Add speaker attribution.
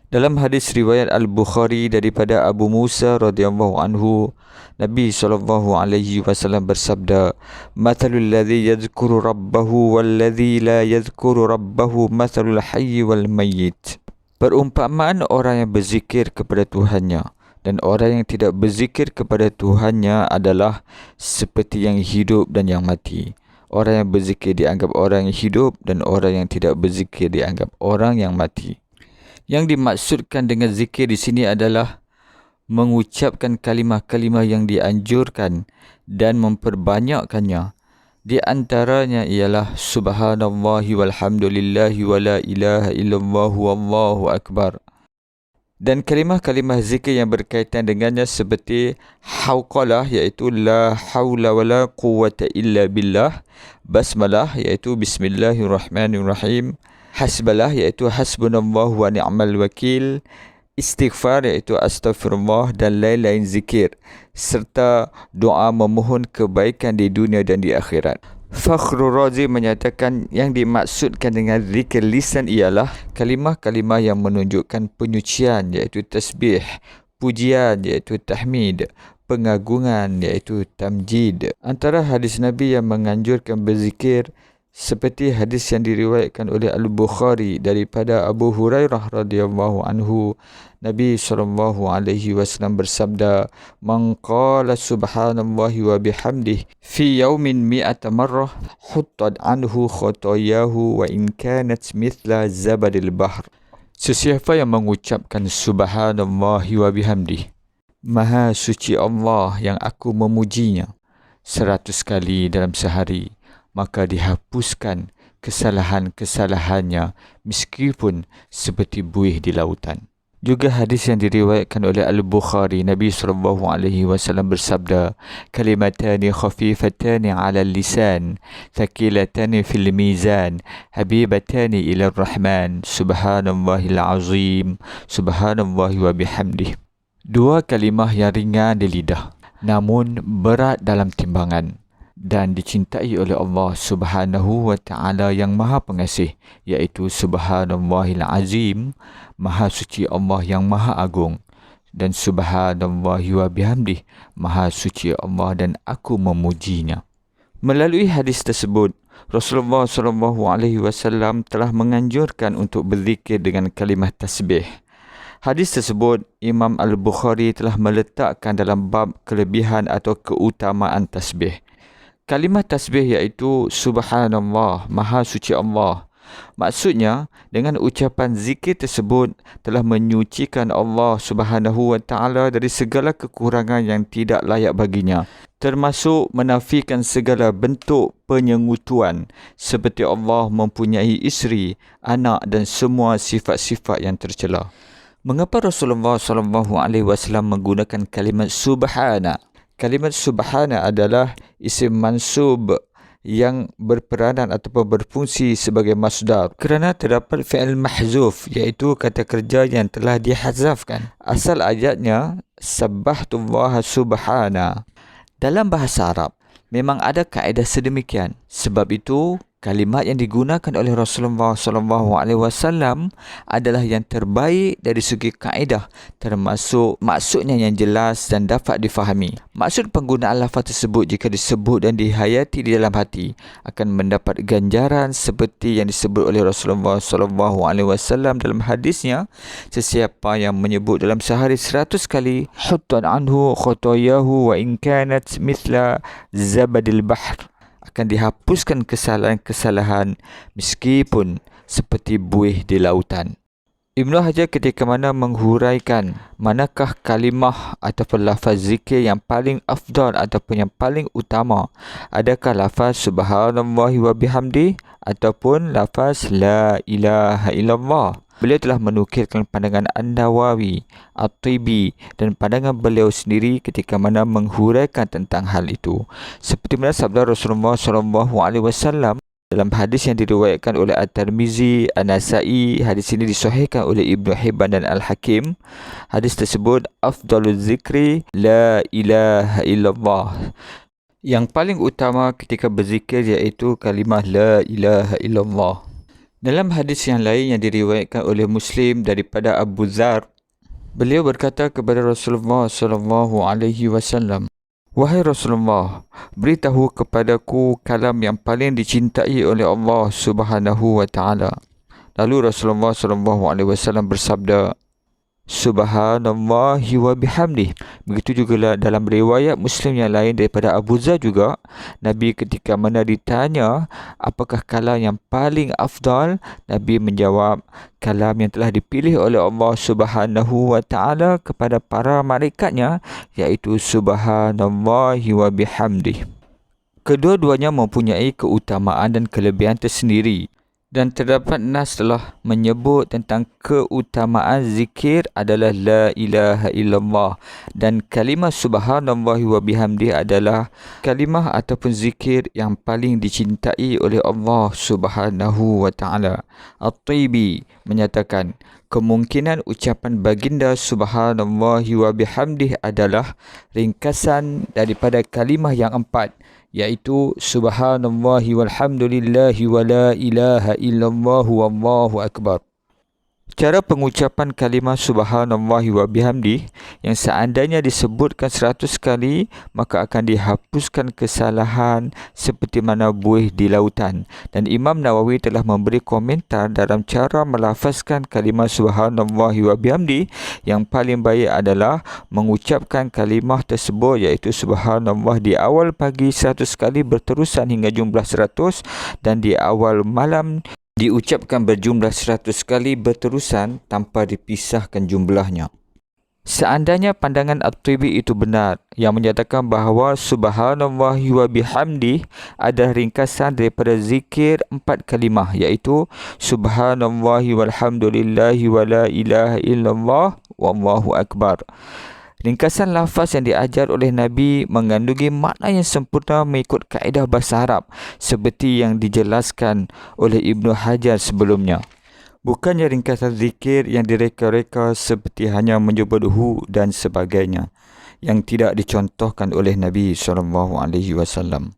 Speaker 1: Dalam hadis riwayat Al-Bukhari daripada Abu Musa radhiyallahu anhu, Nabi SAW bersabda, "Mathalul ladzi yadhkuru rabbahu wal ladzi la yadhkuru rabbahu mathalul hayy wal mayyit." Perumpamaan orang yang berzikir kepada Tuhannya dan orang yang tidak berzikir kepada Tuhannya adalah seperti yang hidup dan yang mati. Orang yang berzikir dianggap orang yang hidup dan orang yang tidak berzikir dianggap orang yang mati. Yang dimaksudkan dengan zikir di sini adalah mengucapkan kalimah-kalimah yang dianjurkan dan memperbanyakkannya. Di antaranya ialah subhanallahi walhamdulillahi wa la ilaha illallah wallahu akbar. Dan kalimah-kalimah zikir yang berkaitan dengannya seperti hauqalah iaitu la haula wala quwwata illa billah, basmalah iaitu bismillahirrahmanirrahim, hasbalah iaitu hasbunallah wa ni'mal wakil, istighfar iaitu astaghfirullah dan lain-lain zikir, serta doa memohon kebaikan di dunia dan di akhirat. Fakhrul Razi menyatakan yang dimaksudkan dengan zikir lisan ialah kalimah-kalimah yang menunjukkan penyucian iaitu tasbih, pujian iaitu tahmid, pengagungan iaitu tamjid. Antara hadis Nabi yang menganjurkan berzikir seperti hadis yang diriwayatkan oleh Al-Bukhari daripada Abu Hurairah radhiyallahu anhu, Nabi SAW bersabda, "Man qala subhanallahi wa bihamdihi fi yawmin mi'ata marrah huttat anhu khotoyahu wa in kanat mithla zabadil bahr." Sesiapa yang mengucapkan subhanallahi wa bihamdihi, Maha suci Allah yang aku memujinya, 100 kali dalam sehari, maka dihapuskan kesalahan-kesalahannya meskipun seperti buih di lautan. Juga hadis yang diriwayatkan oleh Al-Bukhari, Nabi SAW bersabda, "Kalimatani khafifatani 'ala lisan, thaqilatani fil mizan, habibatani ila ar-Rahman, subhanallahil azim, subhanallahi wa bihamdihi." Dua kalimah yang ringan di lidah, namun berat dalam timbangan, dan dicintai oleh Allah Subhanahu wa ta'ala yang Maha Pengasih, iaitu Subhanallahil Azim, Maha Suci Allah yang Maha Agung, dan Subhanallahi wa bihamdih, Maha Suci Allah dan aku memujinya. Melalui hadis tersebut, Rasulullah SAW telah menganjurkan untuk berzikir dengan kalimah tasbih. Hadis tersebut Imam Al-Bukhari telah meletakkan dalam bab kelebihan atau keutamaan tasbih. Kalimah tasbih iaitu subhanallah, Maha Suci Allah. Maksudnya, dengan ucapan zikir tersebut telah menyucikan Allah Subhanahu wa ta'ala dari segala kekurangan yang tidak layak baginya, termasuk menafikan segala bentuk penyengutuan seperti Allah mempunyai isteri, anak dan semua sifat-sifat yang tercela. Mengapa Rasulullah SAW menggunakan kalimat subhana? Kalimat subhana adalah isim mansub yang berperanan ataupun berfungsi sebagai masdar kerana terdapat fi'il mahzuf iaitu kata kerja yang telah dihazafkan. Asal ayatnya sabbahtullaha subhana. Dalam bahasa Arab memang ada kaedah sedemikian. Sebab itu kalimat yang digunakan oleh Rasulullah SAW adalah yang terbaik dari segi kaedah, termasuk maksudnya yang jelas dan dapat difahami. Maksud penggunaan lafaz tersebut jika disebut dan dihayati di dalam hati akan mendapat ganjaran seperti yang disebut oleh Rasulullah SAW dalam hadisnya, sesiapa yang menyebut dalam sehari 100 kali huttan anhu khotoyahu wa in kanat mithla zabadil bahr, akan dihapuskan kesalahan-kesalahan meskipun seperti buih di lautan. Ibnu Hajar ketika mana menghuraikan manakah kalimah ataupun lafaz zikir yang paling afdal ataupun yang paling utama, adakah lafaz subhanallahi wa bihamdi ataupun lafaz la ilaha illallah. Beliau telah menukilkan pandangan An-Nawawi, At-Tibi dan pandangan beliau sendiri ketika mana menghuraikan tentang hal itu. Seperti mana sabda Rasulullah SAW dalam hadis yang diriwayatkan oleh At-Tirmizi, An-Nasai, hadis ini disahihkan oleh Ibnu Hibban dan Al-Hakim. Hadis tersebut, afdalul zikri la ilaha illallah. Yang paling utama ketika berzikir iaitu kalimah la ilaha illallah. Dalam hadis yang lain yang diriwayatkan oleh Muslim daripada Abu Dzar, beliau berkata kepada Rasulullah sallallahu alaihi wasallam, "Wahai Rasulullah, beritahu kepadaku kalam yang paling dicintai oleh Allah Subhanahu wa taala." Lalu Rasulullah sallallahu alaihi wasallam bersabda, Subhanallahi wa bihamdih. Begitu juga dalam riwayat Muslim yang lain daripada Abu Dzar juga, Nabi ketika mana ditanya apakah kalam yang paling afdal, Nabi menjawab kalam yang telah dipilih oleh Allah Subhanahu wa taala kepada para malaikatnya, iaitu Subhanallahi wa bihamdih. Kedua-duanya mempunyai keutamaan dan kelebihan tersendiri. Dan terdapat nas telah menyebut tentang keutamaan zikir adalah la ilaha illallah, dan kalimah subhanallahi wa bihamdih adalah kalimah ataupun zikir yang paling dicintai oleh Allah Subhanahu wa taala. At-Tibi menyatakan kemungkinan ucapan baginda subhanallahi wa bihamdih adalah ringkasan daripada kalimah yang empat, iaitu subhanallahi walhamdulillahi wa la ilaha illallah wallahu akbar. Cara pengucapan kalimah subhanallahi wa bihamdih yang seandainya disebutkan 100 kali, maka akan dihapuskan kesalahan seperti mana buih di lautan. Dan Imam Nawawi telah memberi komentar dalam cara melafazkan kalimah subhanallahi wa bihamdih. Yang paling baik adalah mengucapkan kalimah tersebut, iaitu subhanallah di awal pagi 100 kali berterusan hingga jumlah 100, dan di awal malam diucapkan berjumlah 100 kali berterusan tanpa dipisahkan jumlahnya. Seandainya pandangan At-Tibi itu benar, yang menyatakan bahawa subhanallahi wa bihamdih adalah ringkasan daripada zikir 4 kalimah, iaitu subhanallahi walhamdulillahi wa la ilaha illallah wallahu akbar. Ringkasan lafaz yang diajar oleh Nabi mengandungi makna yang sempurna mengikut kaedah bahasa Arab, seperti yang dijelaskan oleh Ibnu Hajar sebelumnya. Bukannya ringkasan zikir yang direka-reka seperti hanya menyebut hu dan sebagainya, yang tidak dicontohkan oleh Nabi SAW.